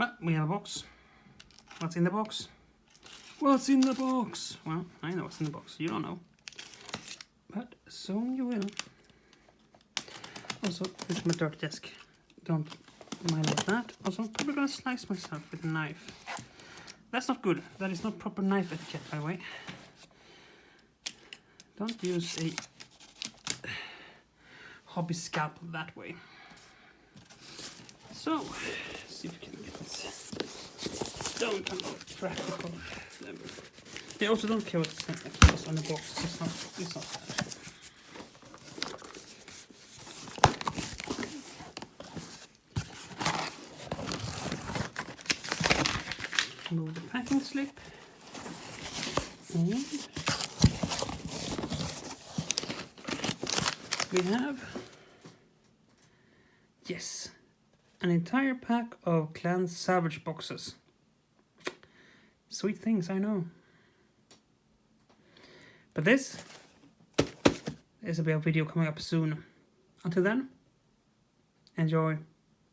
Well, we have a box. What's in the box? What's in the box? Well, I know what's in the box. You don't know. But soon you will. Also, it's my dirty desk. Don't mind that. Also, I'm probably gonna slice myself with a knife. That's not good. That is not proper knife etiquette, by the way. Don't use a hobby scalpel that way. So, let's see if we can get this down kind of practical. They also don't care what it says on the box. It's not bad. Move the packing slip. And we have, yes, an entire pack of Clan Savage boxes. Sweet things, I know. But this is a video coming up soon. Until then, enjoy.